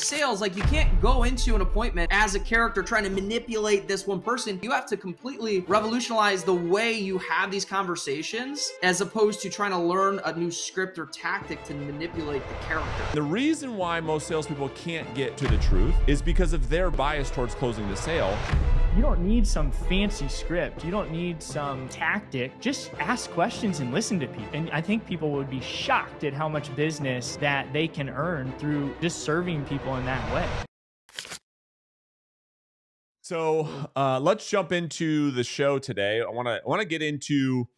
Sales, like, you can't go into an appointment as a character trying to manipulate this one person. You have to completely revolutionize the way you have these conversations as opposed to trying to learn a new script or tactic to manipulate the character. The reason why most salespeople can't get to the truth is because of their bias towards closing the sale. You don't need some fancy script. You don't need some tactic. Just ask questions and listen to people. And I think people would be shocked at how much business that they can earn through just serving people in that way. So let's jump into the show today. I want to get into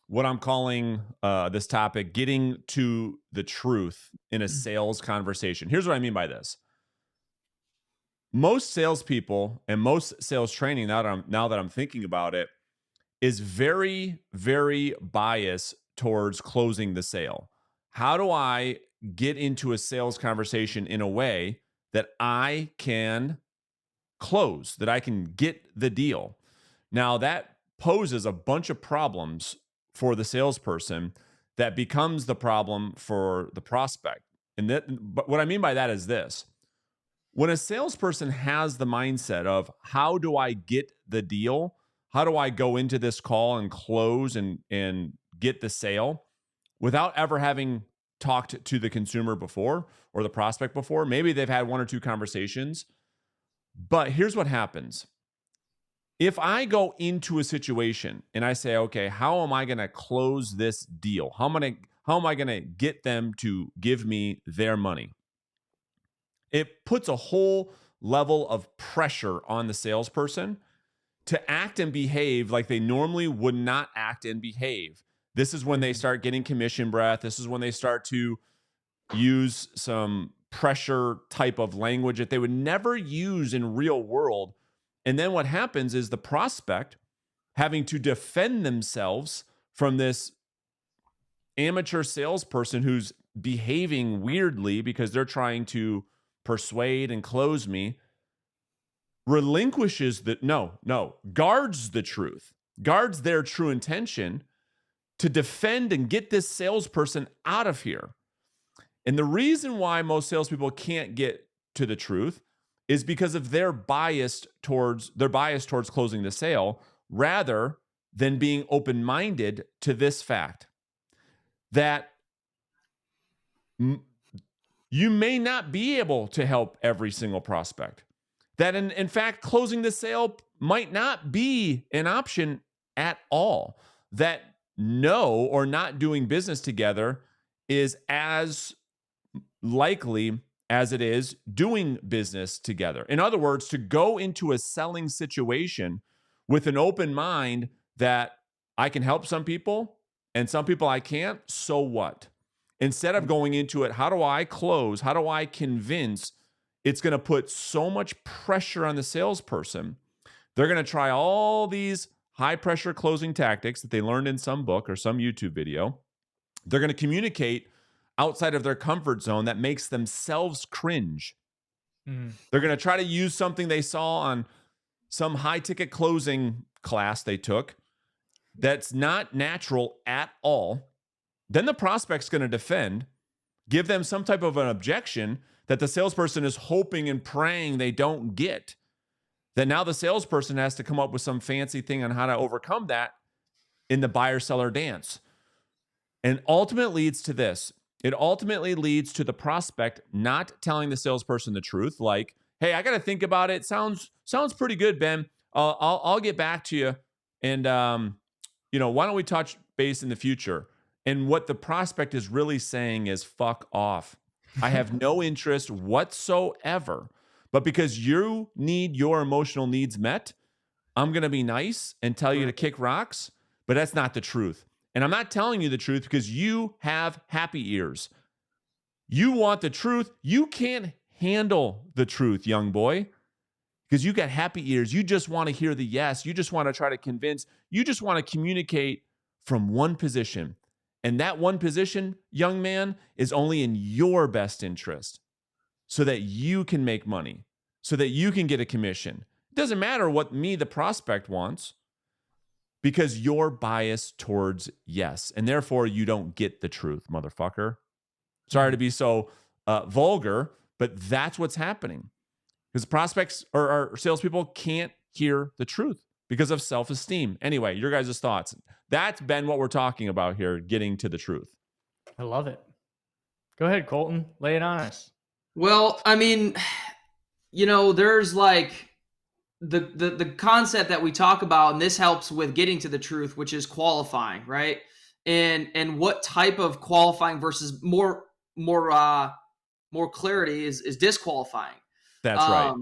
what I'm calling this topic, getting to the truth in a sales conversation. Here's what I mean by this. Most salespeople and most sales training, now that I'm thinking about it, is very, very biased towards closing the sale. How do I get into a sales conversation in a way that I can close, that I can get the deal? Now, that poses a bunch of problems for the salesperson that becomes the problem for the prospect. But what I mean by that is this. When a salesperson has the mindset of how do I get the deal? How do I go into this call and close and get the sale without ever having talked to the consumer before or the prospect before? Maybe they've had one or two conversations, but here's what happens. If I go into a situation and I say, okay, how am I going to close this deal? How am I going to get them to give me their money? It puts a whole level of pressure on the salesperson to act and behave like they normally would not act and behave. This is when they start getting commission breath. This is when they start to use some pressure type of language that they would never use in real world. And then what happens is the prospect having to defend themselves from this amateur salesperson who's behaving weirdly because they're trying to persuade and close me, relinquishes guards the truth, guards their true intention to defend and get this salesperson out of here. And the reason why most salespeople can't get to the truth is because of their bias towards closing the sale, rather than being open-minded to this fact that you may not be able to help every single prospect. That in fact, closing the sale might not be an option at all. That no or not doing business together is as likely as it is doing business together. In other words, to go into a selling situation with an open mind that I can help some people and some people I can't, so what? Instead of going into it, how do I close? How do I convince? It's going to put so much pressure on the salesperson. They're going to try all these high pressure closing tactics that they learned in some book or some YouTube video. They're going to communicate outside of their comfort zone that makes themselves cringe. They're going to try to use something they saw on some high ticket closing class they took that's not natural at all. Then the prospect's going to defend, give them some type of an objection that the salesperson is hoping and praying they don't get. Then now the salesperson has to come up with some fancy thing on how to overcome that in the buyer-seller dance. And ultimately leads to this. It ultimately leads to the prospect not telling the salesperson the truth, like, hey, I got to think about it. Sounds pretty good, Ben. I'll get back to you. And, why don't we touch base in the future? And what the prospect is really saying is, fuck off. I have no interest whatsoever. But because you need your emotional needs met, I'm going to be nice and tell you to kick rocks. But that's not the truth. And I'm not telling you the truth because you have happy ears. You want the truth. You can't handle the truth, young boy, because you got happy ears. You just want to hear the yes. You just want to try to convince. You just want to communicate from one position. And that one position, young man, is only in your best interest so that you can make money, so that you can get a commission. It doesn't matter what me, the prospect, wants because you're biased towards yes. And therefore, you don't get the truth, motherfucker. Sorry to be so vulgar, But that's what's happening because prospects or salespeople can't hear the truth because of self-esteem. Anyway, your guys' thoughts. That's been what we're talking about here, getting to the truth. I love it. Go ahead, Colton. Lay it on us. Well, I mean, there's like the concept that we talk about, and this helps with getting to the truth, which is qualifying, right? And what type of qualifying versus more clarity is disqualifying. That's right.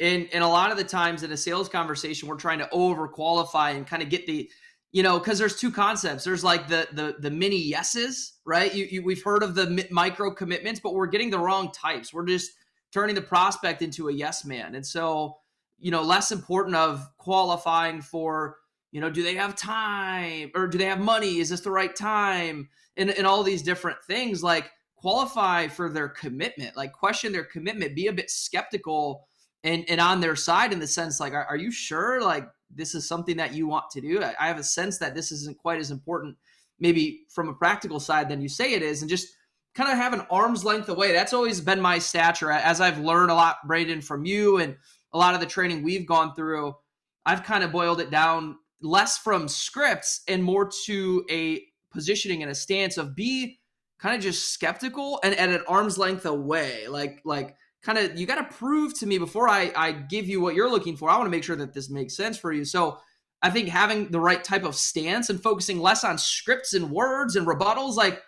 And a lot of the times in a sales conversation, we're trying to over qualify and kind of get the, because there's two concepts. There's like the mini yeses, right? We've heard of the micro commitments, but we're getting the wrong types. We're just turning the prospect into a yes man. And so, less important of qualifying for, do they have time or do they have money? Is this the right time? And all these different things, like qualify for their commitment, like question their commitment, be a bit skeptical and on their side in the sense, like, are you sure like this is something that you want to do? I have a sense that this isn't quite as important maybe from a practical side than you say it is, and just kind of have an arm's length away. That's always been my stature. As I've learned a lot, Braden, from you and a lot of the training we've gone through, I've kind of boiled it down less from scripts and more to a positioning and a stance of be kind of just skeptical and at an arm's length away. Like kind of, you got to prove to me before I give you what you're looking for. I want to make sure that this makes sense for you. So I think having the right type of stance and focusing less on scripts and words and rebuttals, like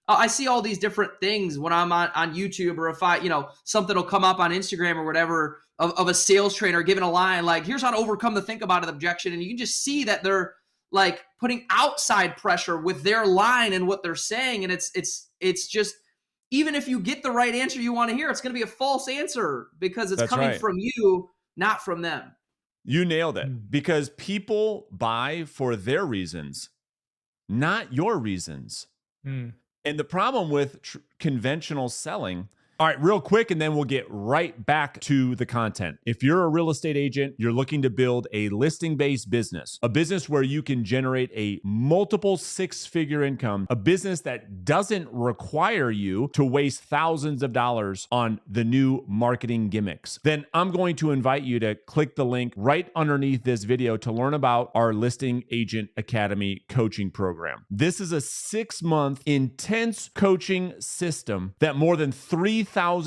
I see all these different things when I'm on YouTube, or if I, something will come up on Instagram or whatever of a sales trainer giving a line like, here's how to overcome the think about it objection. And you can just see that they're like putting outside pressure with their line and what they're saying. And it's just, even if you get the right answer you want to hear, it's going to be a false answer because it's coming from you, not from them. You nailed it, because people buy for their reasons, not your reasons. And the problem with conventional selling, all right, real quick, and then we'll get right back to the content. If you're a real estate agent, you're looking to build a listing-based business, a business where you can generate a multiple six-figure income, a business that doesn't require you to waste thousands of dollars on the new marketing gimmicks, then I'm going to invite you to click the link right underneath this video to learn about our Listing Agent Academy coaching program. This is a 6-month intense coaching system that more than 3,000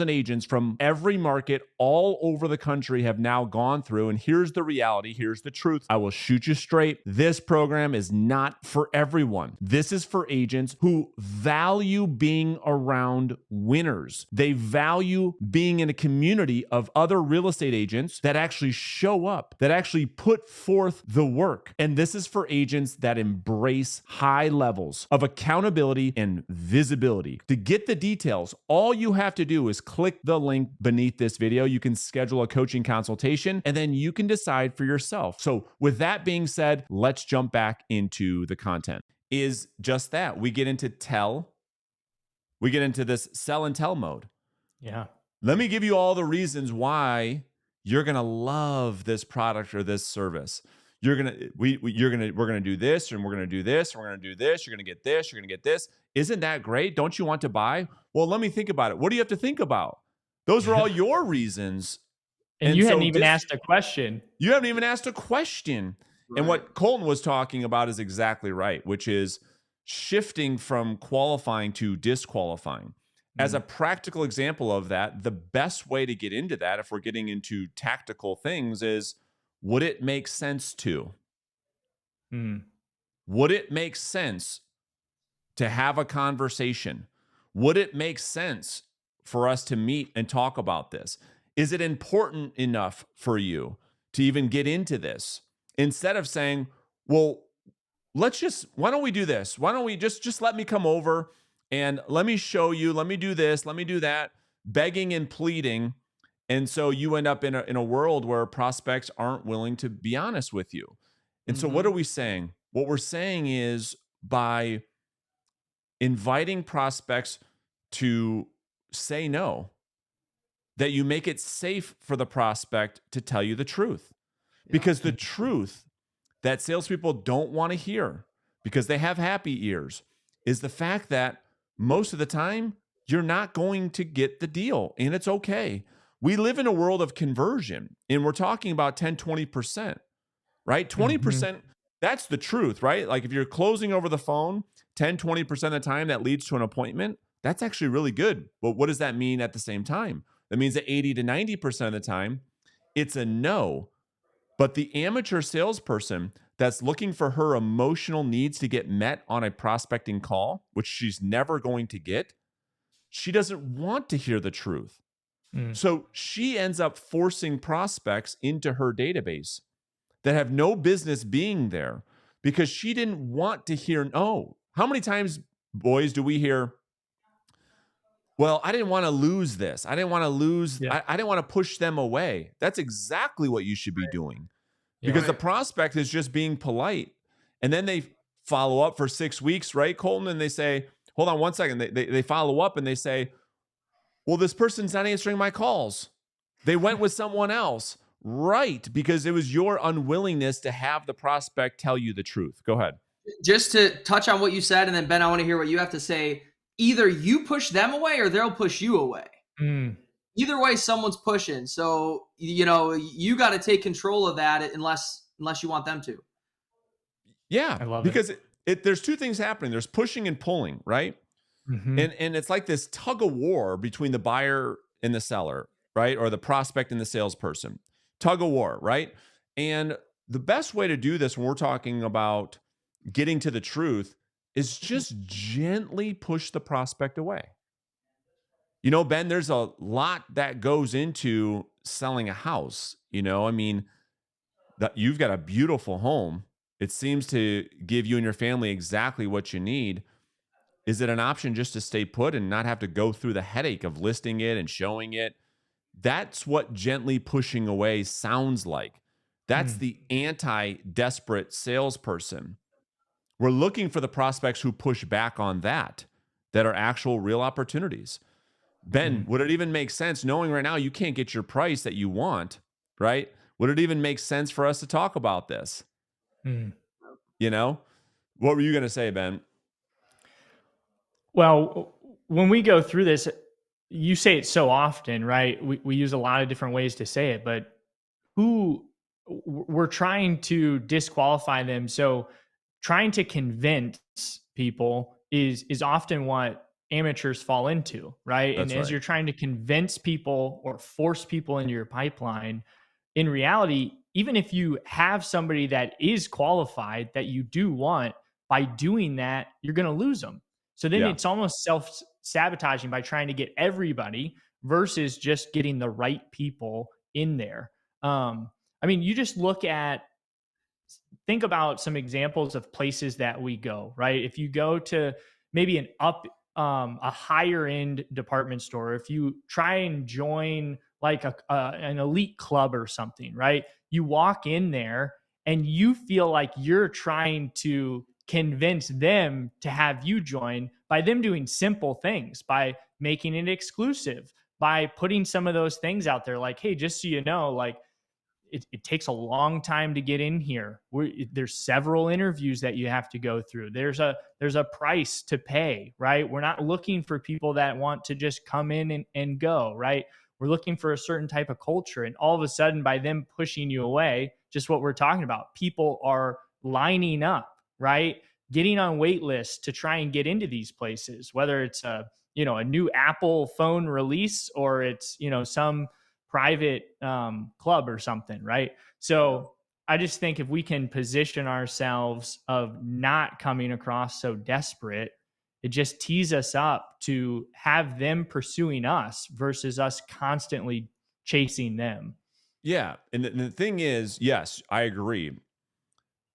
agents from every market all over the country have now gone through. And here's the reality. Here's the truth. I will shoot you straight. This program is not for everyone. This is for agents who value being around winners. They value being in a community of other real estate agents that actually show up, that actually put forth the work. And this is for agents that embrace high levels of accountability and visibility. To get the details, all you have to do is click the link beneath this video. You can schedule a coaching consultation and then you can decide for yourself. So with that being said, let's jump back into the content. Is just that. We get into this sell and tell mode. Yeah. Let me give you all the reasons why you're going to love this product or this service. We're going to do this, and we're going to do this, and we're going to do this. You're going to get this, you're going to get this. Isn't that great? Don't you want to buy? Well, let me think about it. What do you have to think about? Those are all your reasons. And you hadn't even asked a question. You haven't even asked a question. Right. And what Colton was talking about is exactly right, which is shifting from qualifying to disqualifying. As a practical example of that, the best way to get into that, if we're getting into tactical things, is would it make sense to? Would it make sense to have a conversation? Would it make sense for us to meet and talk about this? Is it important enough for you to even get into this? Instead of saying, well, why don't we do this? Why don't we just let me come over and let me show you, let me do this, let me do that, begging and pleading. And so you end up in a world where prospects aren't willing to be honest with you. And so what are we saying? What we're saying is, by inviting prospects to say no, that you make it safe for the prospect to tell you the truth. Because the truth that salespeople don't want to hear, because they have happy ears, is the fact that most of the time you're not going to get the deal, and it's okay. We live in a world of conversion, and we're talking about 10, 20%, right? 20%, that's the truth, right? Like if you're closing over the phone 10, 20% of the time that leads to an appointment, that's actually really good. But what does that mean at the same time? That means that 80 to 90% of the time, it's a no. But the amateur salesperson that's looking for her emotional needs to get met on a prospecting call, which she's never going to get, she doesn't want to hear the truth. So she ends up forcing prospects into her database that have no business being there because she didn't want to hear no. How many times, boys, do we hear, well, I didn't want to lose this. I didn't want to lose, I didn't want to push them away. That's exactly what you should be doing because the prospect is just being polite. And then they follow up for 6 weeks, right, Colton? And they say, hold on one second. They follow up and they say, well, this person's not answering my calls. They went with someone else. Right, because it was your unwillingness to have the prospect tell you the truth. Go ahead. Just to touch on what you said, and then Ben, I want to hear what you have to say. Either you push them away or they'll push you away. Either way, someone's pushing. So, you got to take control of that unless you want them to. Yeah, I love because there's two things happening. There's pushing and pulling, right? And it's like this tug of war between the buyer and the seller, right? Or the prospect and the salesperson. Tug of war, right? And the best way to do this when we're talking about getting to the truth is just gently push the prospect away. Ben, there's a lot that goes into selling a house. I mean, that you've got a beautiful home. It seems to give you and your family exactly what you need. Is it an option just to stay put and not have to go through the headache of listing it and showing it? That's what gently pushing away sounds like. That's the anti-desperate salesperson. We're looking for the prospects who push back on that are actual real opportunities. Ben, would it even make sense, knowing right now you can't get your price that you want, right? Would it even make sense for us to talk about this? What were you going to say, Ben? Well, when we go through this, you say it so often, right? We use a lot of different ways to say it, but we're trying to disqualify them. So trying to convince people is often what amateurs fall into, right? That's and as right. you're trying to convince people or force people into your pipeline, in reality, even if you have somebody that is qualified that you do want, by doing that, you're going to lose them. So then it's almost self-sabotaging by trying to get everybody versus just getting the right people in there. You just think about some examples of places that we go, right? If you go to maybe a higher end department store, if you try and join like an elite club or something, right? You walk in there and you feel like you're trying to convince them to have you join by them doing simple things, by making it exclusive, by putting some of those things out there like, hey, just so you know, like it takes a long time to get in here. There's several interviews that you have to go through. There's a price to pay, right? We're not looking for people that want to just come in and go, right? We're looking for a certain type of culture. And all of a sudden, by them pushing you away, just what we're talking about, people are lining up, right? Getting on wait lists to try and get into these places, whether it's a new Apple phone release or it's, some private club or something, right? So I just think if we can position ourselves of not coming across so desperate, it just tees us up to have them pursuing us versus us constantly chasing them. Yeah. And the thing is, yes, I agree.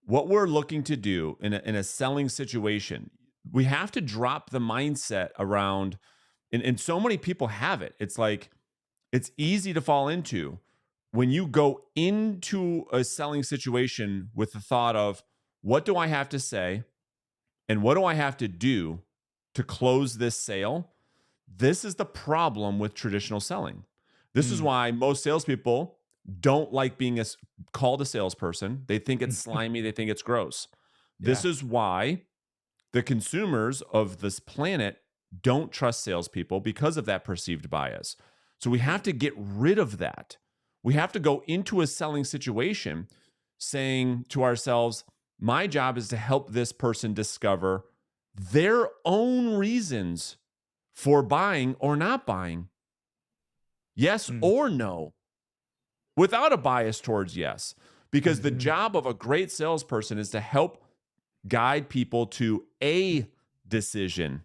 What we're looking to do in a selling situation, we have to drop the mindset around, and so many people have it. It's like, it's easy to fall into when you go into a selling situation with the thought of, what do I have to say? And what do I have to do to close this sale? This is the problem with traditional selling. This is why most salespeople don't like being called a salesperson. They think it's slimy. They think it's gross. This is why the consumers of this planet don't trust salespeople because of that perceived bias. So we have to get rid of that. We have to go into a selling situation saying to ourselves, my job is to help this person discover their own reasons for buying or not buying. Yes or no, without a bias towards yes. Because the job of a great salesperson is to help guide people to a decision.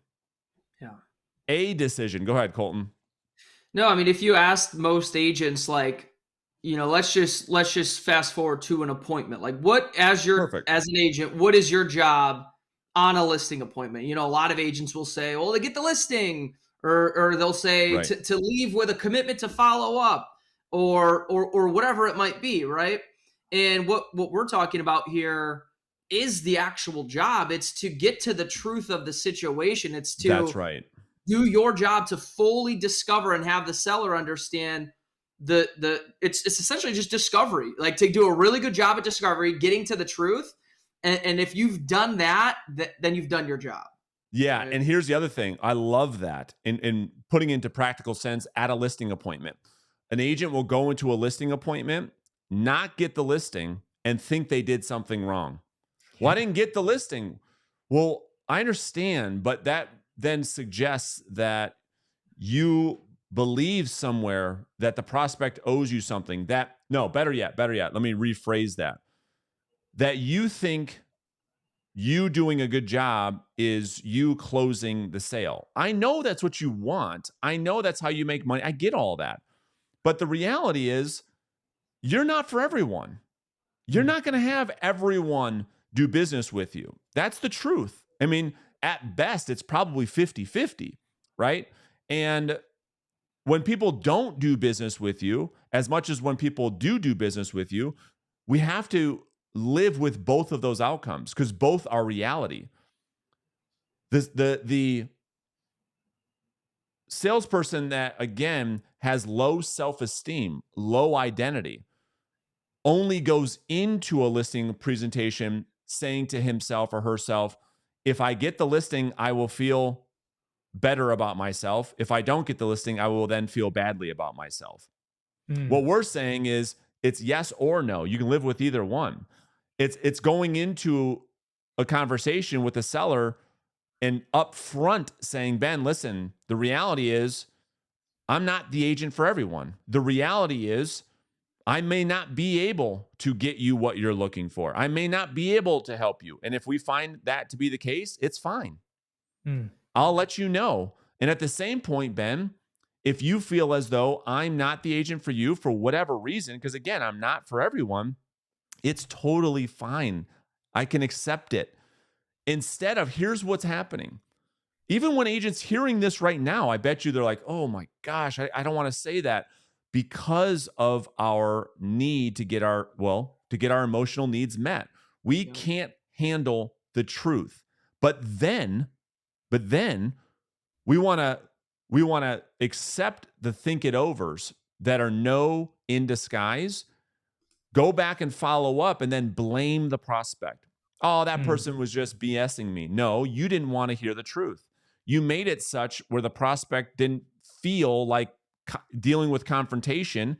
Yeah. A decision. Go ahead, Colton. No, I mean, if you asked most agents, like, let's just fast forward to an appointment. Like, what as an agent, what is your job on a listing appointment? A lot of agents will say, well, they get the listing, or they'll say Right. to leave with a commitment to follow up, or whatever it might be, right? And what we're talking about here is the actual job. It's to get to the truth of the situation. It's to That's right. do your job to fully discover and have the seller understand it's essentially just discovery, like to do a really good job at discovery, getting to the truth. And if you've done that, then you've done your job. Yeah. Right? And here's the other thing. I love that in putting into practical sense at a listing appointment. An agent will go into a listing appointment, not get the listing, and think they did something wrong. Well, I didn't get the listing. Well, I understand, but that then suggests that you believe somewhere that the prospect owes you something. Better yet, let me rephrase that you think you doing a good job is you closing the sale. I know that's what you want. I know that's how you make money. I get all that. But the reality is, you're not for everyone. You're not going to have everyone do business with you. That's the truth. I mean, at best, it's probably 50-50, right? And when people don't do business with you, as much as when people do business with you, we have to live with both of those outcomes because both are reality. The salesperson that, again, has low self-esteem, low identity, only goes into a listing presentation saying to himself or herself, if I get the listing, I will feel better about myself. If I don't get the listing, I will then feel badly about myself. What we're saying is it's yes or no. You can live with either one. It's going into a conversation with the seller and upfront saying, Ben, listen, the reality is I'm not the agent for everyone. The reality is I may not be able to get you what you're looking for. I may not be able to help you. And if we find that to be the case, it's fine. I'll let you know. And at the same point, Ben, if you feel as though I'm not the agent for you for whatever reason, because again, I'm not for everyone, it's totally fine. I can accept it. Instead of, here's what's happening. Even when agents hearing this right now, I bet you they're like, oh my gosh, I don't want to say that, because of our need to get our emotional needs met. We can't handle the truth. But then we want to accept the think it overs that are no in disguise, go back and follow up, and then blame the prospect. Oh, that person was just BSing me. No, you didn't want to hear the truth. You made it such where the prospect didn't feel like dealing with confrontation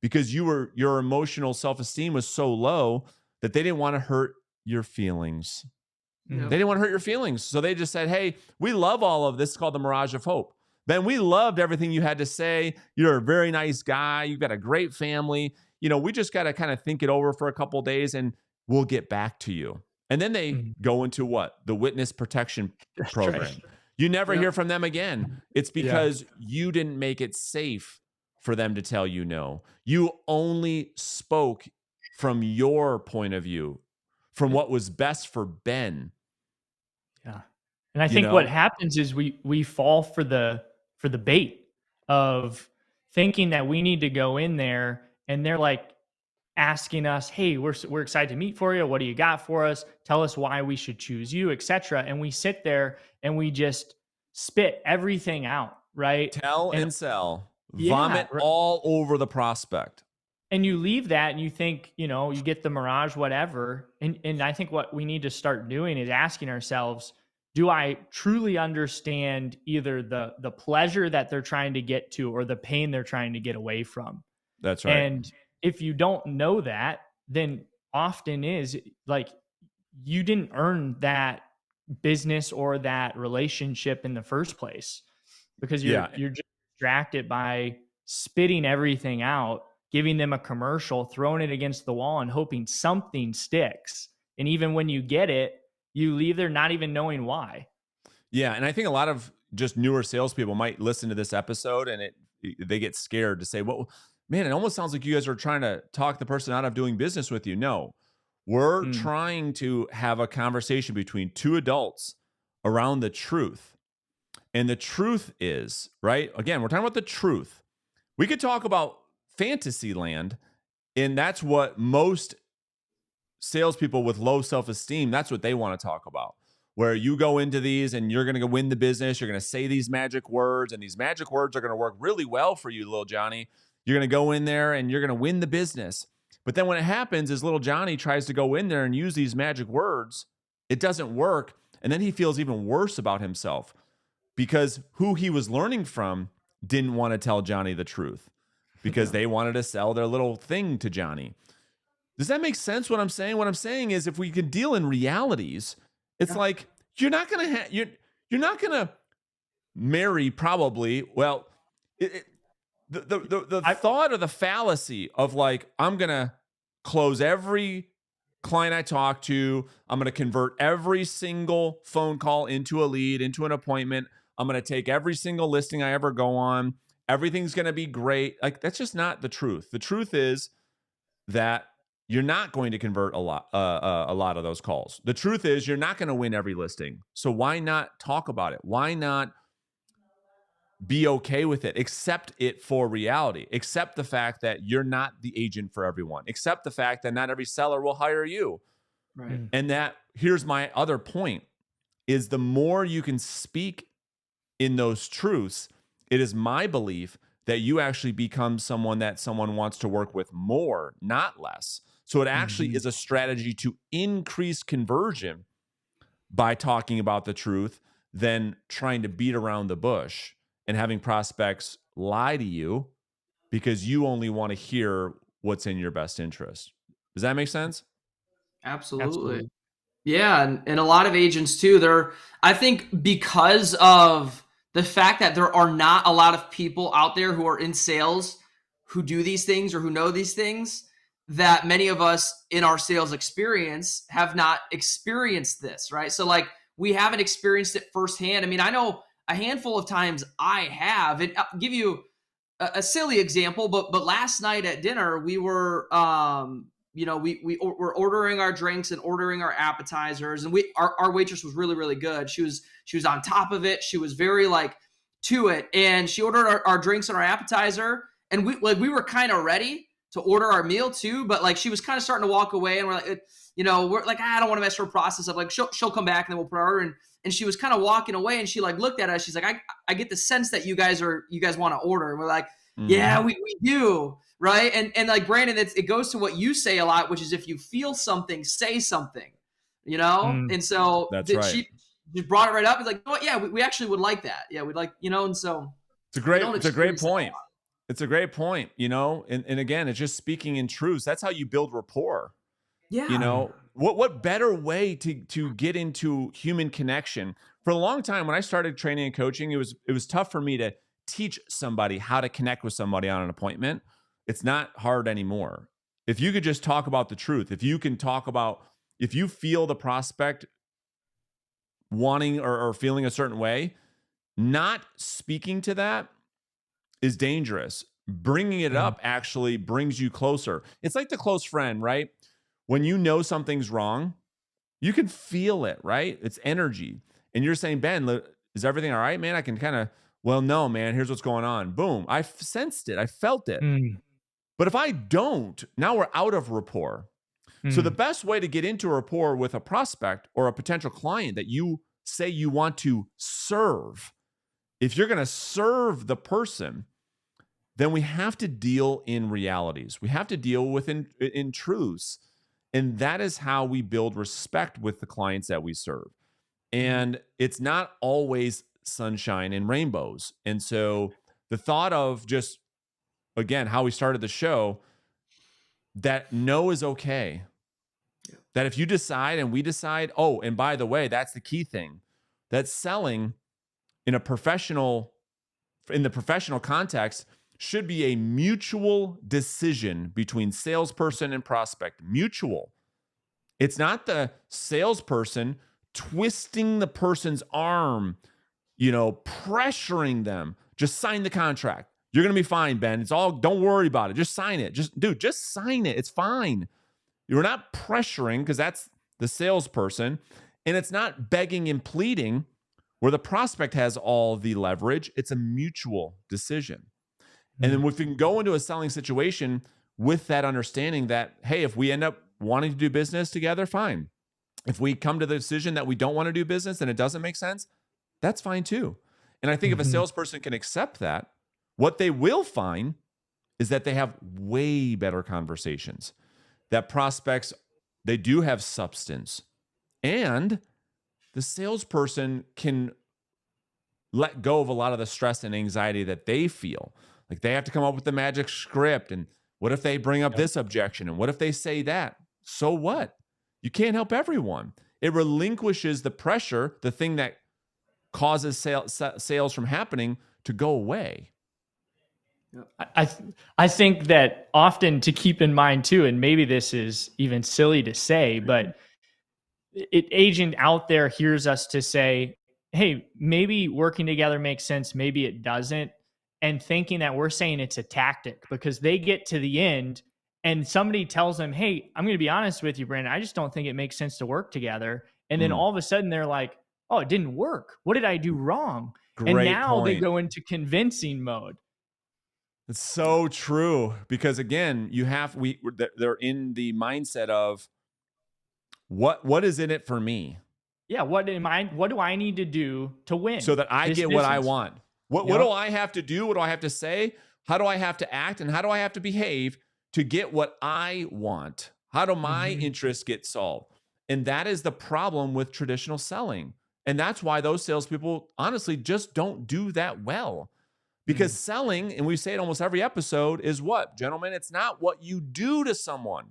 because your emotional self-esteem was so low that they didn't want to hurt your feelings. They didn't want to hurt your feelings. So they just said, hey, we love all of this. It's called the Mirage of Hope. Ben, we loved everything you had to say. You're a very nice guy. You've got a great family. We just got to kind of think it over for a couple of days and we'll get back to you. And then they go into what? The witness protection program. Right. You never hear from them again. It's because you didn't make it safe for them to tell you no. You only spoke from your point of view, from what was best for Ben. Yeah. And I think what happens is we fall for the bait of thinking that we need to go in there and they're like asking us, hey, we're excited to meet for you. What do you got for us? Tell us why we should choose you, etc. And we sit there and we just spit everything out, right? Tell and sell. Vomit all over the prospect. And you leave that and you think, you get the mirage, whatever. And I think what we need to start doing is asking ourselves, do I truly understand either the pleasure that they're trying to get to or the pain they're trying to get away from? That's right. And if you don't know that, then often is like you didn't earn that business or that relationship in the first place because Yeah. you're just distracted by spitting everything out, giving them a commercial, throwing it against the wall and hoping something sticks. And even when you get it, you leave there not even knowing why. Yeah. And I think a lot of just newer salespeople might listen to this episode and they get scared to say, well, man, it almost sounds like you guys are trying to talk the person out of doing business with you. No, we're trying to have a conversation between two adults around the truth. And the truth is, right? Again, we're talking about the truth. We could talk about fantasy land, and that's what most salespeople with low self-esteem, that's what they want to talk about. Where you go into these and you're going to win the business, you're going to say these magic words, and these magic words are going to work really well for you, little Johnny. You're going to go in there and you're going to win the business. But then when it happens is little Johnny tries to go in there and use these magic words, it doesn't work. And then he feels even worse about himself because who he was learning from didn't want to tell Johnny the truth because they wanted to sell their little thing to Johnny. Does that make sense what I'm saying? What I'm saying is if we can deal in realities, it's like you're not going to you're not going to marry probably. Well, the thought or the fallacy of like, I'm going to close every client I talk to. I'm going to convert every single phone call into a lead, into an appointment. I'm going to take every single listing I ever go on. Everything's going to be great. Like, that's just not the truth. The truth is that you're not going to convert a lot of those calls. The truth is you're not going to win every listing. So why not talk about it? Why not be okay with it? Accept it for reality. Accept the fact that you're not the agent for everyone. Accept the fact that not every seller will hire you. Right. And that, here's my other point, is the more you can speak in those truths, it is my belief that you actually become someone that someone wants to work with more, not less. So it actually is a strategy to increase conversion by talking about the truth than trying to beat around the bush and having prospects lie to you because you only want to hear what's in your best interest. Does that make sense? Absolutely. Yeah, and a lot of agents too, I think because of the fact that there are not a lot of people out there who are in sales who do these things or who know these things, that many of us in our sales experience have not experienced this, right? So like we haven't experienced it firsthand. I mean, I know a handful of times I have, and I'll give you a silly example, but last night at dinner, we were, we're ordering our drinks and ordering our appetizers, and our waitress was really, really good. She was on top of it. She was very like to it, and she ordered our drinks and our appetizer, and we were kind of ready to order our meal too, but like she was kind of starting to walk away, and we're like, we're like, I don't want to mess her process up. Like she'll come back and then we'll put our order in. And she was kind of walking away, and she like looked at us. She's like, I get the sense that you guys want to order. And we're like, yeah, we do. Right. And like Brandon, it goes to what you say a lot, which is if you feel something, say something, And so that's right. She just brought it right up. It's like, oh yeah, we actually would like that. Yeah. We'd like, and so it's a great point. It's a great point, and again, it's just speaking in truths. That's how you build rapport. Yeah. What better way to get into human connection? For a long time, when I started training and coaching, it was tough for me to teach somebody how to connect with somebody on an appointment. It's not hard anymore. If you could just talk about the truth, if you feel the prospect wanting or feeling a certain way, not speaking to that is dangerous. Bringing it up actually brings you closer. It's like the close friend, right? When you know something's wrong, you can feel it, right? It's energy. And you're saying, Ben, is everything all right, man? I can well, no, man, here's what's going on. Boom. I sensed it. I felt it. But if I don't, now we're out of rapport. So the best way to get into a rapport with a prospect or a potential client that you say you want to serve, if you're going to serve the person, then we have to deal in realities. We have to deal with in truths. And that is how we build respect with the clients that we serve. And it's not always sunshine and rainbows. And so the thought of just, again, how we started the show, that no is okay. Yeah. That if you decide and we decide, oh, and by the way, that's the key thing, that selling in the professional context should be a mutual decision between salesperson and prospect. Mutual. It's not the salesperson twisting the person's arm, pressuring them. Just sign the contract. You're going to be fine, Ben. It's all, don't worry about it. Just sign it. Just sign it. It's fine. You're not pressuring, because that's the salesperson. And it's not begging and pleading where the prospect has all the leverage. It's a mutual decision. And then if we can go into a selling situation with that understanding that, hey, if we end up wanting to do business together, fine. If we come to the decision that we don't want to do business and it doesn't make sense, that's fine too. And I think if a salesperson can accept that, what they will find is that they have way better conversations. That prospects, they do have substance. And the salesperson can let go of a lot of the stress and anxiety that they feel. Like they have to come up with the magic script. And what if they bring up this objection? And what if they say that? So what? You can't help everyone. It relinquishes the pressure, the thing that causes sales from happening, to go away. I think that often to keep in mind too, and maybe this is even silly to say, but agent out there hears us to say, hey, maybe working together makes sense, maybe it doesn't, and thinking that we're saying it's a tactic, because they get to the end and somebody tells them, hey, I'm going to be honest with you, Brandon, I just don't think it makes sense to work together. And then all of a sudden they're like, oh, it didn't work. What did I do wrong? And now they go into convincing mode. It's so true, because again, they're in the mindset of what is in it for me? Yeah, what do I need to do to win so that I get what I want? What do I have to do? What do I have to say? How do I have to act? And how do I have to behave to get what I want? How do my interests get solved? And that is the problem with traditional selling. And that's why those salespeople honestly just don't do that well. Because selling, and we say it almost every episode, is what, gentlemen? It's not what you do to someone.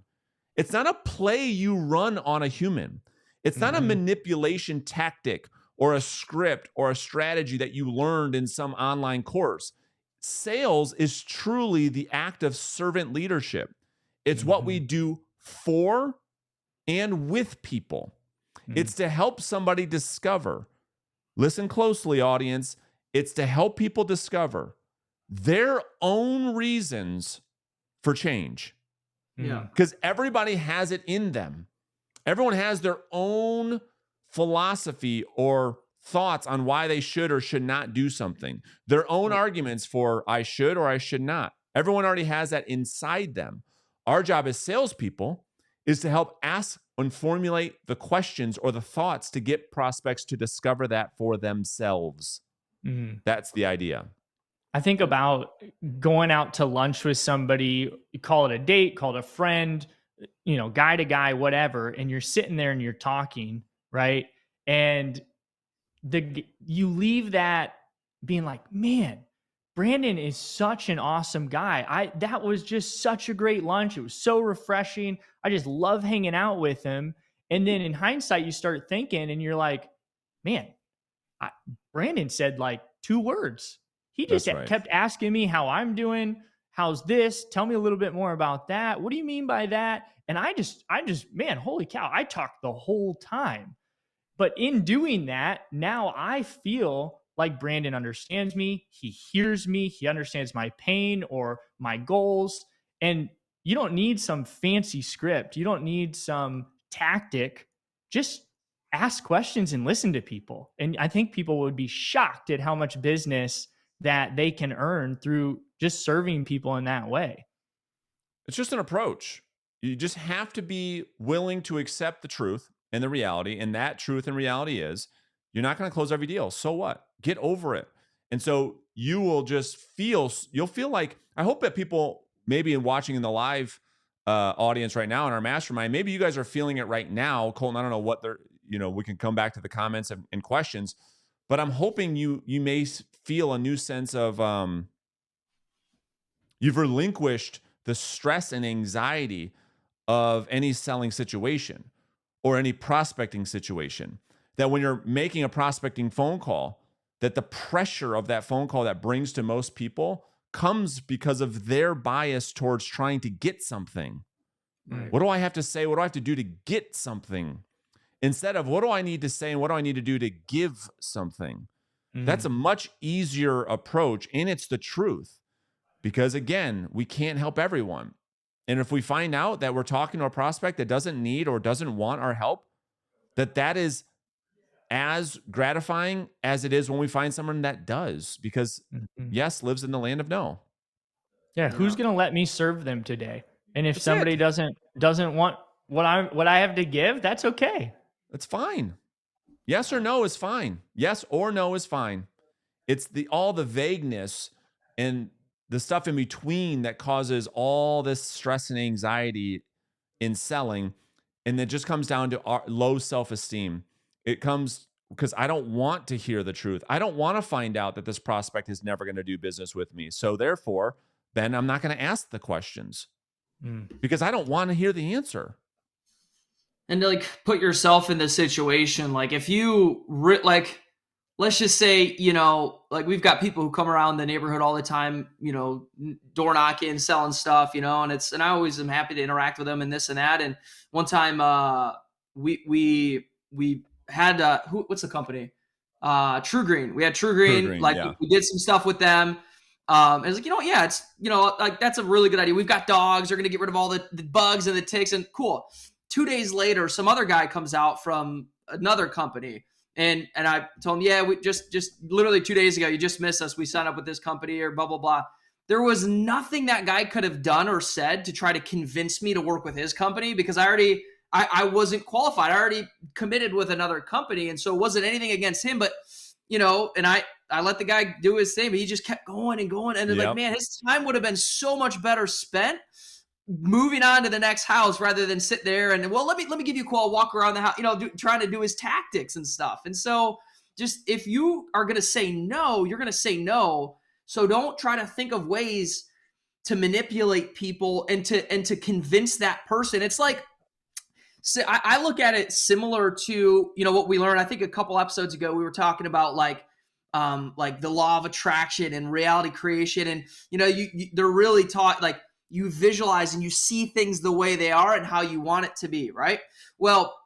It's not a play you run on a human. It's not a manipulation tactic or a script or a strategy that you learned in some online course. Sales is truly the act of servant leadership. It's what we do for and with people. It's to help somebody discover. Listen closely, audience. It's to help people discover their own reasons for change. Yeah. Because everybody has it in them. Everyone has their own philosophy or thoughts on why they should or should not do something. Their own arguments for I should or I should not. Everyone already has that inside them. Our job as salespeople is to help ask and formulate the questions or the thoughts to get prospects to discover that for themselves. That's the idea. I think about going out to lunch with somebody, you call it a date, call it a friend, guy to guy, whatever, and you're sitting there and you're talking, right? And you leave that being like, man, Brandon is such an awesome guy. That was just such a great lunch. It was so refreshing. I just love hanging out with him. And then in hindsight, you start thinking and you're like, man, Brandon said like 2 words. He just kept asking me how I'm doing. How's this? Tell me a little bit more about that. What do you mean by that? And I just, man, holy cow, I talked the whole time. But in doing that, now I feel like Brandon understands me. He hears me. He understands my pain or my goals. And you don't need some fancy script. You don't need some tactic. Just ask questions and listen to people. And I think people would be shocked at how much business that they can earn through just serving people in that way. It's just an approach. You just have to be willing to accept the truth and the reality. And that truth and reality is you're not going to close every deal. So what? Get over it. And so you'll feel like, I hope that people maybe watching in the live audience right now in our mastermind, maybe you guys are feeling it right now. Colton, I don't know we can come back to the comments and questions, but I'm hoping you may feel a new sense of you've relinquished the stress and anxiety of any selling situation or any prospecting situation. That when you're making a prospecting phone call, that the pressure of that phone call that brings to most people comes because of their bias towards trying to get something. Right. What do I have to say? What do I have to do to get something? Instead of what do I need to say and what do I need to do to give something? That's a much easier approach, and it's the truth. Because again, we can't help everyone. And if we find out that we're talking to a prospect that doesn't need or doesn't want our help, that is as gratifying as it is when we find someone that does, because yes, lives in the land of no. Yeah, who's going to let me serve them today? And if That's somebody it. doesn't want what I have to give, that's okay. That's fine. Yes or no is fine. Yes or no is fine. It's all the vagueness and the stuff in between that causes all this stress and anxiety in selling. And it just comes down to our low self-esteem. It comes because I don't want to hear the truth. I don't want to find out that this prospect is never going to do business with me. So therefore, then I'm not going to ask the questions because I don't want to hear the answer. And to like put yourself in this situation, like if you like, let's just say, like we've got people who come around the neighborhood all the time, door knocking, selling stuff, and I always am happy to interact with them and this and that. And one time, we had, what's the company? True Green. We had True Green. Like yeah. we did some stuff with them. And it's like, yeah, it's, like that's a really good idea. We've got dogs. They're going to get rid of all the bugs and the ticks, and cool. 2 days later, some other guy comes out from another company. And I told him, yeah, we just literally 2 days ago, you just missed us. We signed up with this company or blah, blah, blah. There was nothing that guy could have done or said to try to convince me to work with his company because I wasn't qualified. I already committed with another company. And so it wasn't anything against him, but and I let the guy do his thing, but he just kept going and going. And like, man, his time would have been so much better spent moving on to the next house rather than sit there and, well, let me give you a call, walk around the house, trying to do his tactics and stuff. And so just, if you are going to say no, you're going to say no. So don't try to think of ways to manipulate people and to convince that person. It's like, so I look at it similar to, what we learned, I think a couple episodes ago, we were talking about like the law of attraction and reality creation. And, they're really taught, like, you visualize and you see things the way they are and how you want it to be, right? Well,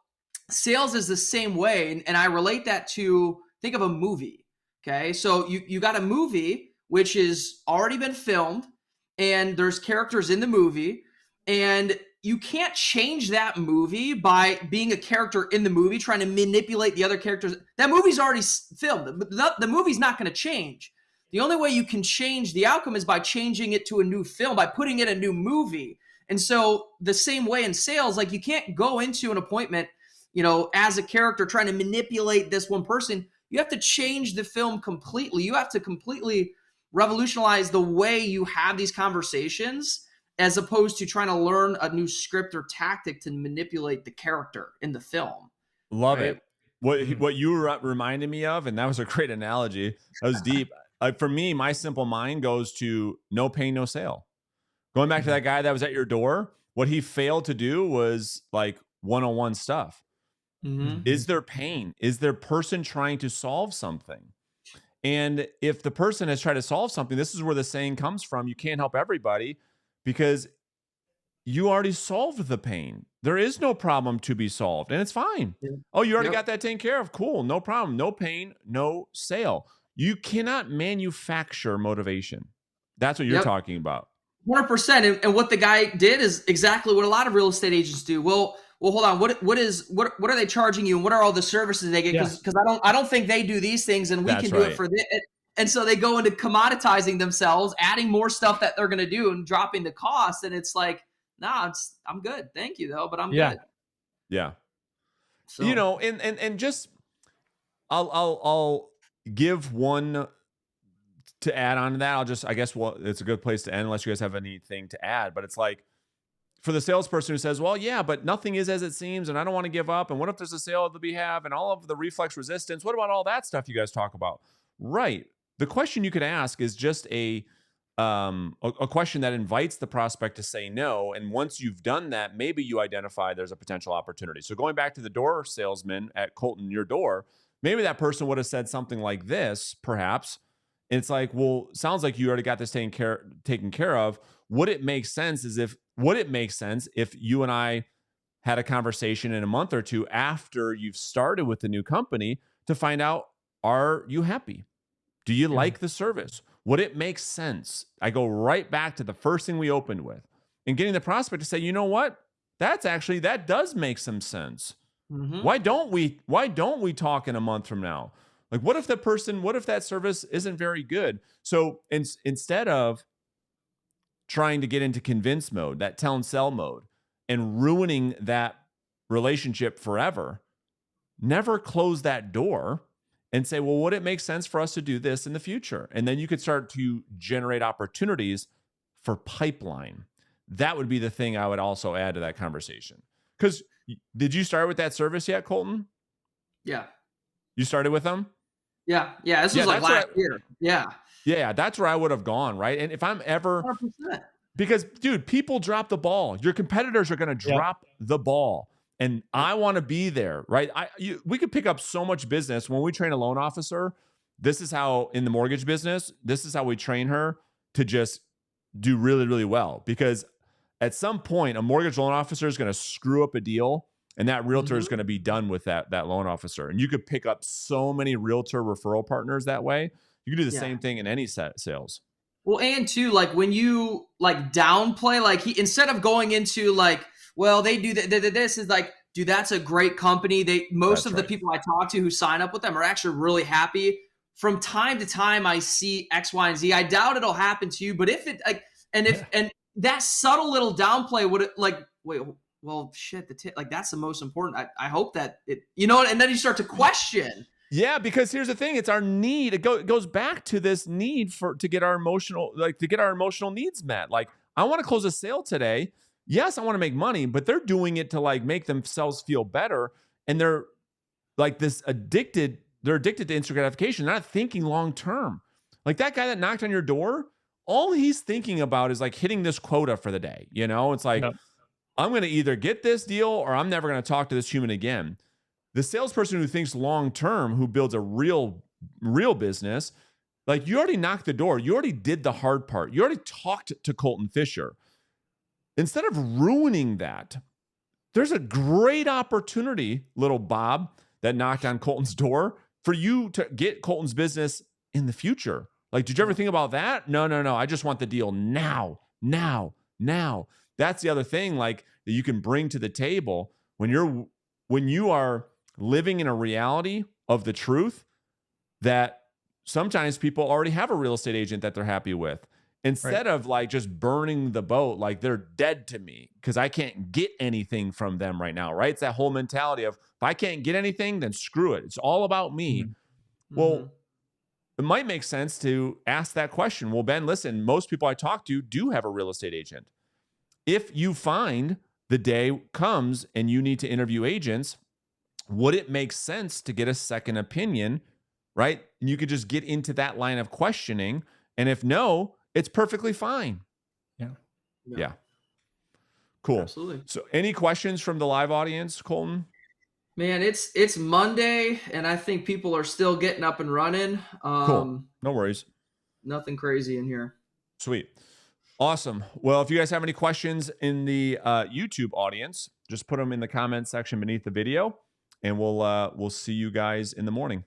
sales is the same way. And I relate that to, think of a movie, okay? So you got a movie which has already been filmed and there's characters in the movie, and you can't change that movie by being a character in the movie, trying to manipulate the other characters. That movie's already filmed. The movie's not going to change. The only way you can change the outcome is by changing it to a new film, by putting in a new movie. And so the same way in sales, like you can't go into an appointment, as a character trying to manipulate this one person. You have to change the film completely. You have to completely revolutionize the way you have these conversations, as opposed to trying to learn a new script or tactic to manipulate the character in the film. Love it. What you reminded me of, and that was a great analogy. That was deep. For me, my simple mind goes to no pain, no sale. Going back to that guy that was at your door, what he failed to do was like one-on-one stuff. Is there pain? Is there person trying to solve something? And if the person has tried to solve something, this is where the saying comes from: you can't help everybody, because you already solved the pain. There is no problem to be solved, and it's fine. Oh, you already got that taken care of. Cool. No problem. No pain, no sale. You cannot manufacture motivation. That's what you're talking about. 100%. And what the guy did is exactly what a lot of real estate agents do. Well, hold on. What are they charging you, and what are all the services they get? Because I don't think they do these things, and we can do it for this. And so they go into commoditizing themselves, adding more stuff that they're going to do and dropping the cost. And it's like, nah, I'm good. Thank you though, but I'm good. Yeah. So, and just I'll give one to add on to that. I guess, it's a good place to end unless you guys have anything to add, but it's like, for the salesperson who says, well, yeah, but nothing is as it seems, and I don't want to give up. And what if there's a sale that we have and all of the reflex resistance? What about all that stuff you guys talk about? Right. The question you could ask is just a question that invites the prospect to say no. And once you've done that, maybe you identify there's a potential opportunity. So going back to the door salesman at Colton, your door, maybe that person would have said something like this, perhaps. And it's like, well, sounds like you already got this taken care of. Would it make sense if you and I had a conversation in a month or two after you've started with the new company to find out, are you happy? Do you like the service? Would it make sense? I go right back to the first thing we opened with and getting the prospect to say, you know what? That does make some sense. Mm-hmm. Why don't we talk in a month from now? Like, what if that service isn't very good? So instead of trying to get into convince mode, that tell and sell mode, and ruining that relationship forever, never close that door and say, well, would it make sense for us to do this in the future? And then you could start to generate opportunities for pipeline. That would be the thing I would also add to that conversation. Because did you start with that service yet, Colton? Yeah. You started with them? Yeah. This was like last year. Yeah. Yeah, that's where I would have gone, right? And if I'm ever 100%. Because, dude, people drop the ball. Your competitors are going to drop the ball. And I want to be there, right? We could pick up so much business. When we train a loan officer, this is how, in the mortgage business, this is how we train her to just do really, really well. Because at some point, a mortgage loan officer is going to screw up a deal, and that realtor is going to be done with that loan officer. And you could pick up so many realtor referral partners that way. You can do the same thing in any sales. Well, and too, like when you like downplay, like instead of going into like, well, they do this is like, dude, that's a great company. Most of the people I talk to who sign up with them are actually really happy. From time to time, I see X, Y, and Z. I doubt it'll happen to you, but if it like, and that subtle little downplay would like, wait, well, shit, like that's the most important. I hope that it, and then you start to question. Yeah, because here's the thing: it's our need. It goes back to this need to get our emotional needs met. Like, I want to close a sale today. Yes, I want to make money, but they're doing it to like make themselves feel better, and they're like this addicted. They're addicted to instant gratification. They're not thinking long term. Like that guy that knocked on your door, all he's thinking about is like hitting this quota for the day. It's like, I'm going to either get this deal or I'm never going to talk to this human again. The salesperson who thinks long-term, who builds a real business, like you already knocked the door. You already did the hard part. You already talked to Colton Fisher. Instead of ruining that, there's a great opportunity, little Bob, that knocked on Colton's door for you to get Colton's business in the future. Like, did you ever think about that? No. I just want the deal now. That's the other thing, like, that you can bring to the table when you are living in a reality of the truth that sometimes people already have a real estate agent that they're happy with. Instead of like just burning the boat, like they're dead to me because I can't get anything from them right now, right? It's that whole mentality of if I can't get anything, then screw it. It's all about me. Mm-hmm. Well, it might make sense to ask that question. Well, Ben, listen, most people I talk to do have a real estate agent. If you find the day comes and you need to interview agents, would it make sense to get a second opinion, right? And you could just get into that line of questioning. And if no, it's perfectly fine. Yeah. Cool. Absolutely. So any questions from the live audience, Colton? Man, it's Monday, and I think people are still getting up and running. Cool. No worries. Nothing crazy in here. Sweet. Awesome. Well, if you guys have any questions in the YouTube audience, just put them in the comments section beneath the video, and we'll see you guys in the morning.